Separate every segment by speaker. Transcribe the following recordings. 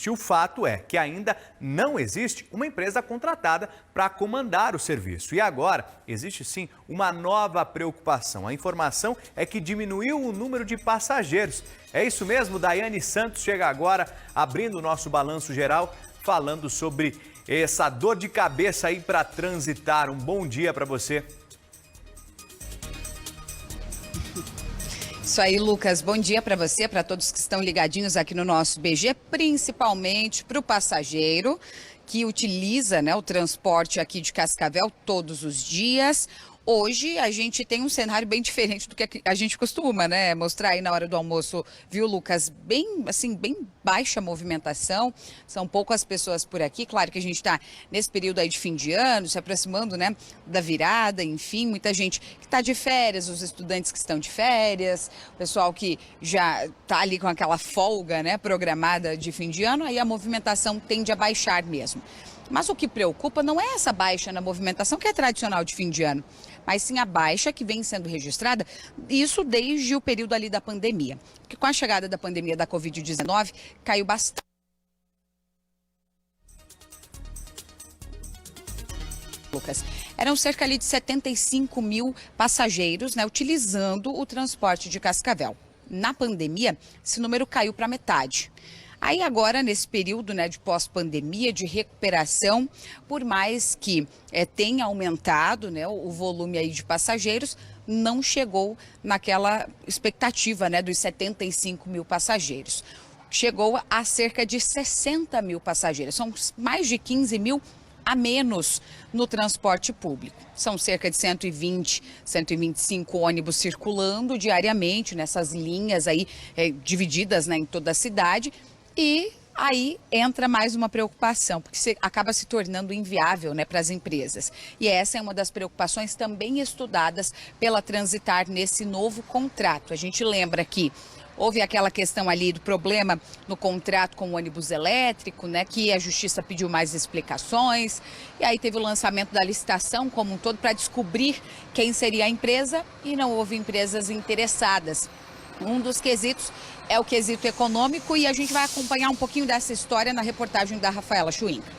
Speaker 1: existe. O fato é que ainda não existe uma empresa contratada para comandar o serviço. E agora existe sim uma nova preocupação. A informação é que diminuiu o número de passageiros. É isso mesmo, Daiane Santos chega agora abrindo o nosso balanço geral, falando sobre essa dor de cabeça aí para transitar. Um bom dia para você.
Speaker 2: Isso aí, Lucas. Bom dia para você, para todos que estão ligadinhos aqui no nosso BG, principalmente para o passageiro que utiliza, né, o transporte aqui de Cascavel todos os dias. Hoje a gente tem um cenário bem diferente do que a gente costuma, né, mostrar aí na hora do almoço, viu, Lucas? Bem baixa movimentação, são poucas pessoas por aqui. Claro que a gente está nesse período aí de fim de ano, se aproximando, né, da virada, enfim, muita gente que está de férias, os estudantes que estão de férias, o pessoal que já está ali com aquela folga, né, programada de fim de ano, aí a movimentação tende a baixar mesmo. Mas o que preocupa não é essa baixa na movimentação, que é tradicional de fim de ano, mas sim a baixa que vem sendo registrada, isso desde o período ali da pandemia. Porque com a chegada da pandemia da Covid-19, caiu bastante. Lucas, eram cerca ali de 75 mil passageiros, né, utilizando o transporte de Cascavel. Na pandemia, esse número caiu para metade. Aí agora, nesse período, né, de pós-pandemia, de recuperação, por mais que tenha aumentado, né, o volume aí de passageiros, não chegou naquela expectativa, né, dos 75 mil passageiros. Chegou a cerca de 60 mil passageiros, são mais de 15 mil a menos no transporte público. São cerca de 120, 125 ônibus circulando diariamente nessas linhas aí divididas, né, em toda a cidade. E aí entra mais uma preocupação, porque acaba se tornando inviável, né, para as empresas. E essa é uma das preocupações também estudadas pela Transitar nesse novo contrato. A gente lembra que houve aquela questão ali do problema no contrato com o ônibus elétrico, né, que a Justiça pediu mais explicações. E aí teve o lançamento da licitação como um todo para descobrir quem seria a empresa e não houve empresas interessadas. Um dos quesitos é o quesito econômico e a gente vai acompanhar um pouquinho dessa história na reportagem da Rafaela Schwinker.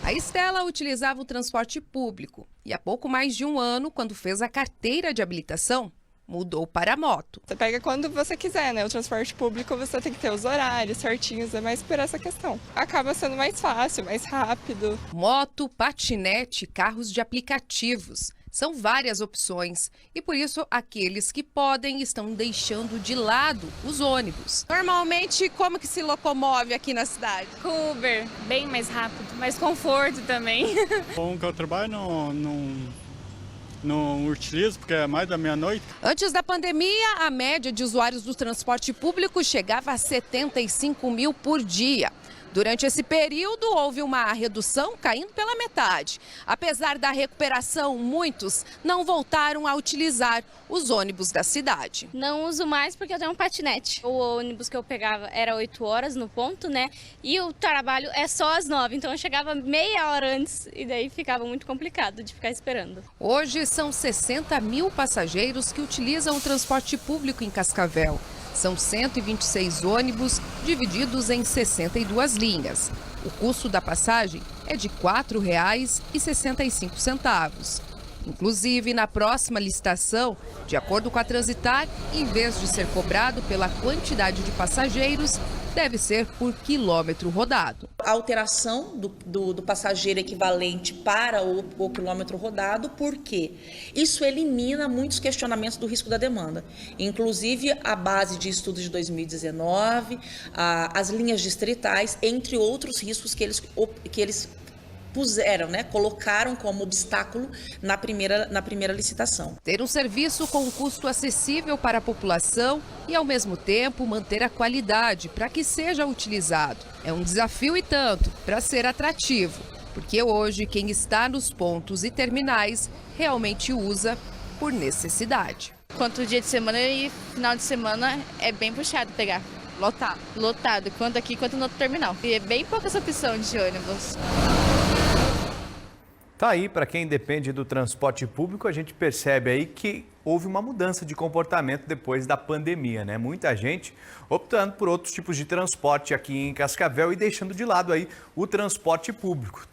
Speaker 3: A Estela utilizava o transporte público e há pouco mais de um ano, quando fez a carteira de habilitação, mudou para a moto.
Speaker 4: Você pega quando você quiser, né? O transporte público você tem que ter os horários certinhos, é mais por essa questão. Acaba sendo mais fácil, mais rápido.
Speaker 3: Moto, patinete, carros de aplicativos. São várias opções e por isso aqueles que podem estão deixando de lado os ônibus.
Speaker 5: Normalmente, como que se locomove aqui na cidade?
Speaker 6: Com Uber, bem mais rápido, mais conforto também.
Speaker 7: Bom, que eu trabalho não utilizo porque é mais da meia-noite.
Speaker 3: Antes da pandemia, a média de usuários do transporte público chegava a 75 mil por dia. Durante esse período, houve uma redução caindo pela metade. Apesar da recuperação, muitos não voltaram a utilizar os ônibus da cidade.
Speaker 6: Não uso mais porque eu tenho um patinete. O ônibus que eu pegava era 8 horas no ponto, né? E o trabalho é só às 9, então eu chegava meia hora antes e daí ficava muito complicado de ficar esperando.
Speaker 3: Hoje são 60 mil passageiros que utilizam o transporte público em Cascavel. São 126 ônibus divididos em 62 linhas. O custo da passagem é de R$ 4,65. Inclusive, na próxima licitação, de acordo com a Transitar, em vez de ser cobrado pela quantidade de passageiros, deve ser por quilômetro rodado.
Speaker 8: A alteração do passageiro equivalente para o quilômetro rodado, por quê? Isso elimina muitos questionamentos do risco da demanda. Inclusive, a base de estudos de 2019, as linhas distritais, entre outros riscos que eles puseram, né, colocaram como obstáculo na primeira licitação.
Speaker 3: Ter um serviço com um custo acessível para a população e, ao mesmo tempo, manter a qualidade para que seja utilizado. É um desafio e tanto para ser atrativo, porque hoje quem está nos pontos e terminais realmente usa por necessidade.
Speaker 6: Quanto dia de semana e final de semana é bem puxado pegar. Lotado, quanto aqui quanto no outro terminal. E é bem poucas opções de ônibus.
Speaker 1: Tá aí, para quem depende do transporte público, a gente percebe aí que houve uma mudança de comportamento depois da pandemia, né? Muita gente optando por outros tipos de transporte aqui em Cascavel e deixando de lado aí o transporte público.